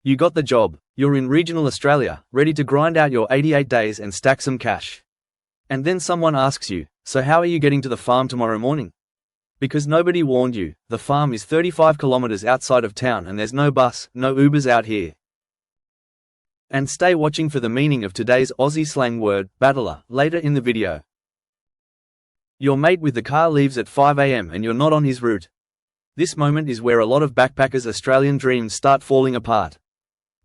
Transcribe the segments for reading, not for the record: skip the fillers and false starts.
You got the job. You're in regional Australia, ready to grind out your 88 days and stack some cash. And then someone asks you, so how are you getting to the farm tomorrow morning? Because nobody warned you, the farm is 35 kilometers outside of town and there's no bus, no Ubers out here. And stay watching for the meaning of today's Aussie slang word, battler, later in the video. Your mate with the car leaves at 5 AM and you're not on his route. This moment is where a lot of backpackers' Australian dreams start falling apart.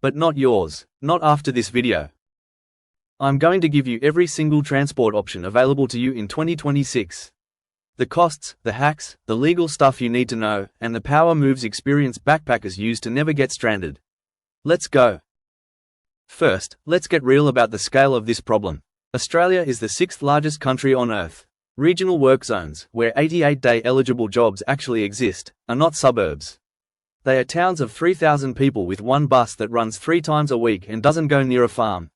But not yours, not after this video. I'm going to give you every single transport option available to you in 2026. The costs, the hacks, the legal stuff you need to know, and the power moves experienced backpackers use to never get stranded. Let's go. First, let's get real about the scale of this problem. Australia is the 6th largest country on Earth. Regional work zones, where 88-day eligible jobs actually exist, are not suburbs. They are towns of 3,000 people with one bus that runs 3 times a week and doesn't go near a farm.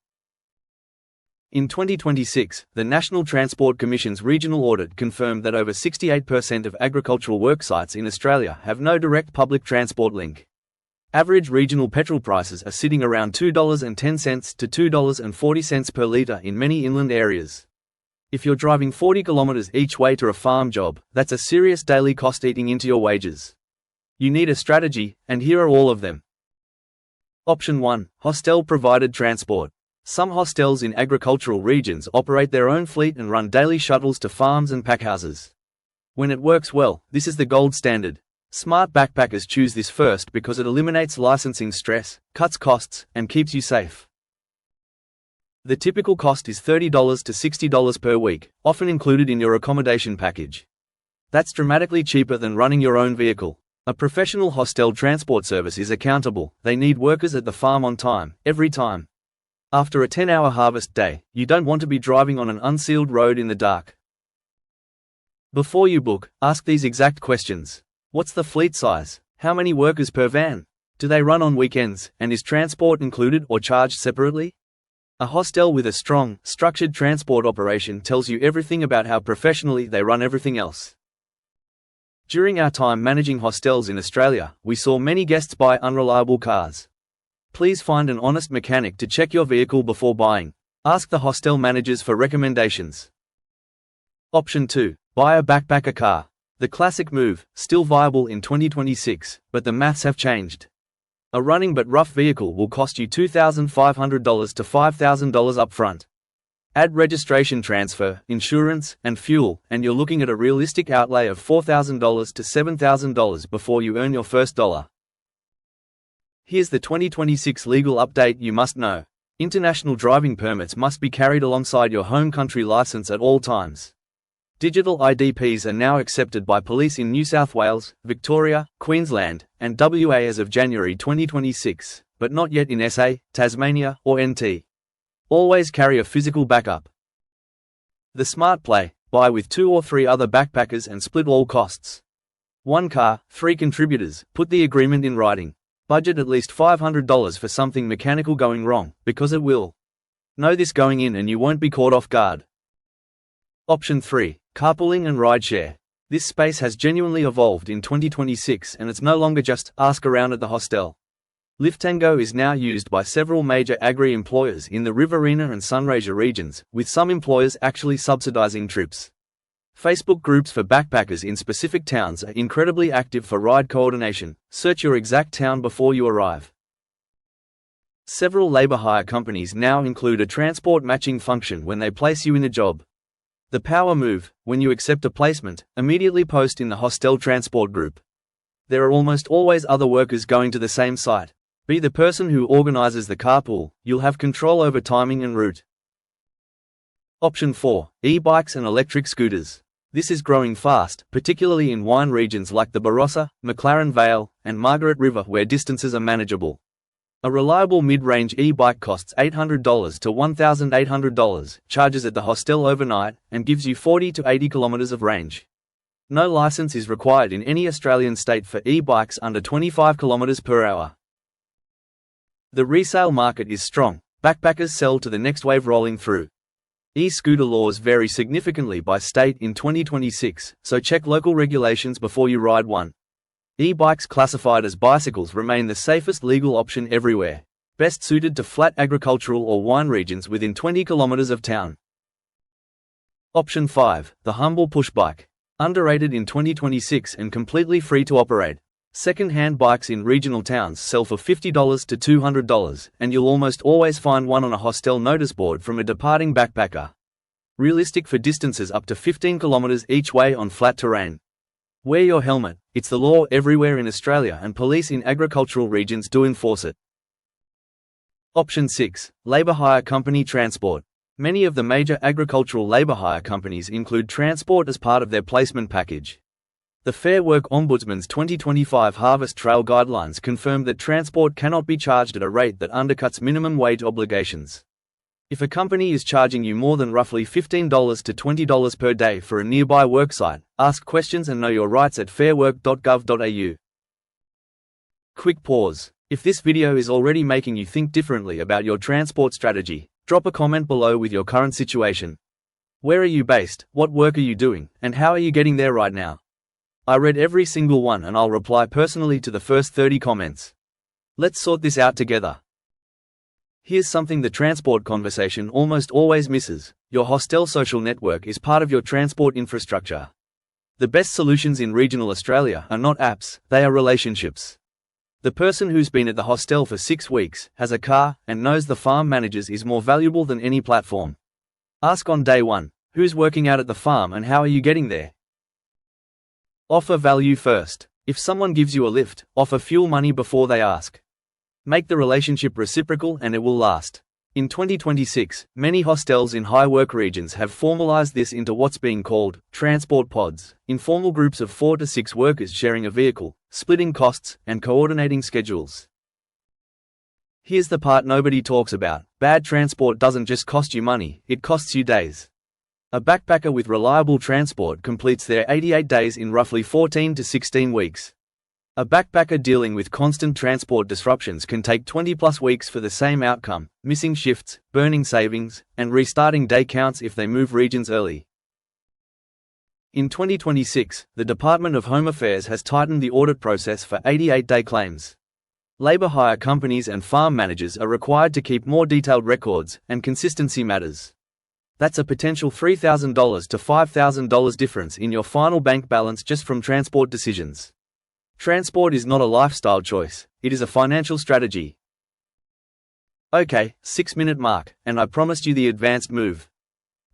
In 2026, the National Transport Commission's regional audit confirmed that over 68% of agricultural worksites in Australia have no direct public transport link. Average regional petrol prices are sitting around $2.10 to $2.40 per litre in many inland areas. If you're driving 40 kilometres each way to a farm job, that's a serious daily cost eating into your wages. You need a strategy, and here are all of them. Option 1. Hostel-provided transport. Some hostels in agricultural regions operate their own fleet and run daily shuttles to farms and packhouses. When it works well, this is the gold standard. Smart backpackers choose this first because it eliminates licensing stress, cuts costs, and keeps you safe. The typical cost is $30 to $60 per week, often included in your accommodation package. That's dramatically cheaper than running your own vehicle. A professional hostel transport service is accountable. They need workers at the farm on time, every time. After a 10-hour harvest day, you don't want to be driving on an unsealed road in the dark. Before you book, ask these exact questions. What's the fleet size? How many workers per van? Do they run on weekends, and is transport included or charged separately? A hostel with a strong, structured transport operation tells you everything about how professionally they run everything else. During our time managing hostels in Australia, we saw many guests buy unreliable cars. Please find an honest mechanic to check your vehicle before buying. Ask the hostel managers for recommendations. Option 2. Buy a backpacker car. The classic move, still viable in 2026, but the maths have changed. A running but rough vehicle will cost you $2,500 to $5,000 upfront. Add registration transfer, insurance, and fuel, and you're looking at a realistic outlay of $4,000 to $7,000 before you earn your first dollar. Here's the 2026 legal update you must know. International driving permits must be carried alongside your home country license at all times. Digital IDPs are now accepted by police in New South Wales, Victoria, Queensland, and WA as of January 2026, but not yet in SA, Tasmania, or NT. Always carry a physical backup. The smart play: buy with 2 or 3 other backpackers and split all costs. 1 car, 3 contributors, put the agreement in writing. Budget at least $500 for something mechanical going wrong, because it will. Know this going in and you won't be caught off guard. Option 3. Carpooling and rideshare. This space has genuinely evolved in 2026 and it's no longer just ask around at the hostel. Liftango is now used by several major agri-employers in the Riverina and Sunraysia regions, with some employers actually subsidizing trips. Facebook groups for backpackers in specific towns are incredibly active for ride coordination. Search your exact town before you arrive. Several labor hire companies now include a transport matching function when they place you in a job. The power move: when you accept a placement, immediately post in the hostel transport group. There are almost always other workers going to the same site. Be the person who organizes the carpool. You'll have control over timing and route. Option 4. E-bikes and electric scooters. This is growing fast, particularly in wine regions like the Barossa, McLaren Vale, and Margaret River where distances are manageable. A reliable mid-range e-bike costs $800 to $1,800, charges at the hostel overnight, and gives you 40 to 80 kilometers of range. No license is required in any Australian state for e-bikes under 25 kilometers per hour. The resale market is strong. Backpackers sell to the next wave rolling through. E-scooter laws vary significantly by state in 2026, so check local regulations before you ride one. E-bikes classified as bicycles remain the safest legal option everywhere, best suited to flat agricultural or wine regions within 20 kilometers of town. Option 5, the humble push bike. Underrated in 2026 and completely free to operate. Second-hand bikes in regional towns sell for $50 to $200, and you'll almost always find one on a hostel notice board from a departing backpacker. Realistic for distances up to 15 kilometers each way on flat terrain. Wear your helmet, it's the law everywhere in Australia and police in agricultural regions do enforce it. Option 6, Labour Hire Company Transport. Many of the major agricultural labour hire companies include transport as part of their placement package. The Fair Work Ombudsman's 2025 Harvest Trail Guidelines confirmed that transport cannot be charged at a rate that undercuts minimum wage obligations. If a company is charging you more than roughly $15 to $20 per day for a nearby worksite, ask questions and know your rights at fairwork.gov.au. Quick pause. If this video is already making you think differently about your transport strategy, drop a comment below with your current situation. Where are you based, what work are you doing, and how are you getting there right now? I read every single one and I'll reply personally to the first 30 comments. Let's sort this out together. Here's something the transport conversation almost always misses. Your hostel social network is part of your transport infrastructure. The best solutions in regional Australia are not apps, they are relationships. The person who's been at the hostel for 6 weeks, has a car, and knows the farm managers is more valuable than any platform. Ask on day 1, who's working out at the farm and how are you getting there? Offer value first. If someone gives you a lift, offer fuel money before they ask. Make the relationship reciprocal and it will last. In 2026, many hostels in high work regions have formalized this into what's being called transport pods, informal groups of 4 to 6 workers sharing a vehicle, splitting costs, and coordinating schedules. Here's the part nobody talks about. Bad transport doesn't just cost you money, it costs you days. A backpacker with reliable transport completes their 88 days in roughly 14 to 16 weeks. A backpacker dealing with constant transport disruptions can take 20+ weeks for the same outcome, missing shifts, burning savings, and restarting day counts if they move regions early. In 2026, the Department of Home Affairs has tightened the audit process for 88-day claims. Labour hire companies and farm managers are required to keep more detailed records, and consistency matters. That's a potential $3,000 to $5,000 difference in your final bank balance just from transport decisions. Transport is not a lifestyle choice, it is a financial strategy. Okay, 6-minute mark, and I promised you the advanced move.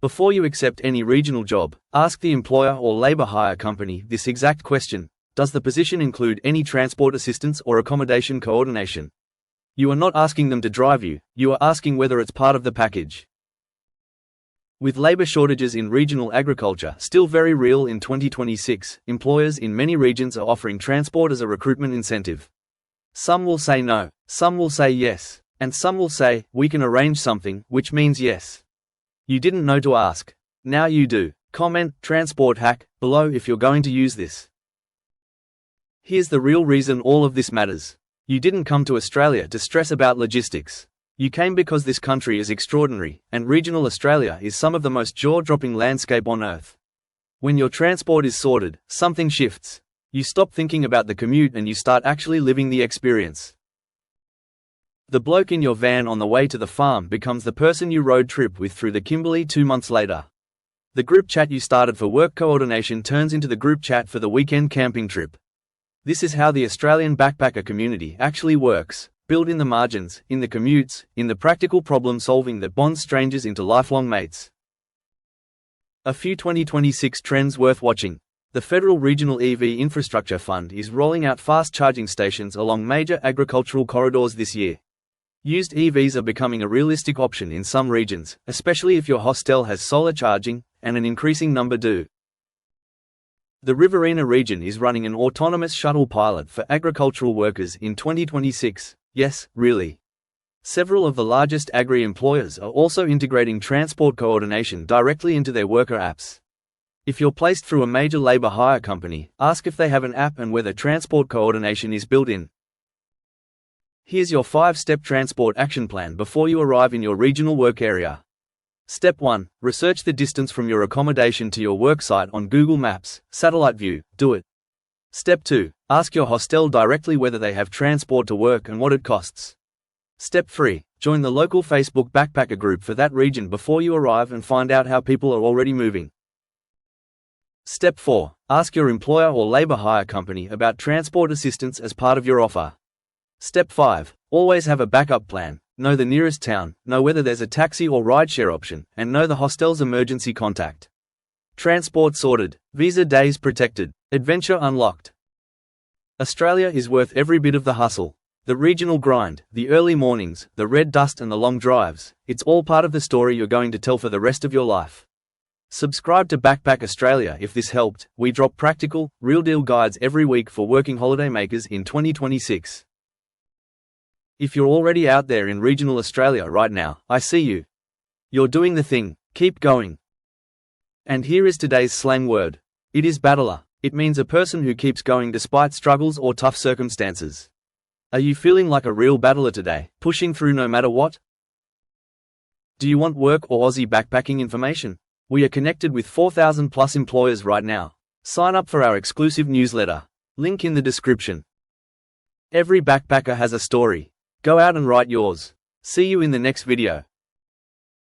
Before you accept any regional job, ask the employer or labour hire company this exact question: does the position include any transport assistance or accommodation coordination? You are not asking them to drive you, you are asking whether it's part of the package. With labour shortages in regional agriculture still very real in 2026, employers in many regions are offering transport as a recruitment incentive. Some will say no, some will say yes, and some will say, we can arrange something, which means yes. You didn't know to ask. Now you do. Comment, transport hack, below if you're going to use this. Here's the real reason all of this matters. You didn't come to Australia to stress about logistics. You came because this country is extraordinary, and regional Australia is some of the most jaw-dropping landscape on earth. When your transport is sorted, something shifts. You stop thinking about the commute and you start actually living the experience. The bloke in your van on the way to the farm becomes the person you road trip with through the Kimberley 2 months later. The group chat you started for work coordination turns into the group chat for the weekend camping trip. This is how the Australian backpacker community actually works. Build in the margins, in the commutes, in the practical problem solving that bonds strangers into lifelong mates. A few 2026 trends worth watching. The Federal Regional EV Infrastructure Fund is rolling out fast charging stations along major agricultural corridors this year. Used EVs are becoming a realistic option in some regions, especially if your hostel has solar charging, and an increasing number do. The Riverina region is running an autonomous shuttle pilot for agricultural workers in 2026. Yes, really. Several of the largest agri-employers are also integrating transport coordination directly into their worker apps. If you're placed through a major labour hire company, ask if they have an app and whether transport coordination is built in. Here's your 5-step transport action plan before you arrive in your regional work area. Step 1. Research the distance from your accommodation to your worksite on Google Maps, Satellite View, do it. Step 2. Ask your hostel directly whether they have transport to work and what it costs. Step 3. Join the local Facebook backpacker group for that region before you arrive and find out how people are already moving. Step 4. Ask your employer or labor hire company about transport assistance as part of your offer. Step 5. Always have a backup plan. Know the nearest town, know whether there's a taxi or rideshare option, and know the hostel's emergency contact. Transport sorted. Visa days protected. Adventure unlocked. Australia is worth every bit of the hustle. The regional grind, the early mornings, the red dust and the long drives, it's all part of the story you're going to tell for the rest of your life. Subscribe to Backpack Australia if this helped. We drop practical, real-deal guides every week for working holidaymakers in 2026. If you're already out there in regional Australia right now, I see you. You're doing the thing. Keep going. And here is today's slang word. It is battler. It means a person who keeps going despite struggles or tough circumstances. Are you feeling like a real battler today, pushing through no matter what? Do you want work or Aussie backpacking information? We are connected with 4,000 plus employers right now. Sign up for our exclusive newsletter. Link in the description. Every backpacker has a story. Go out and write yours. See you in the next video.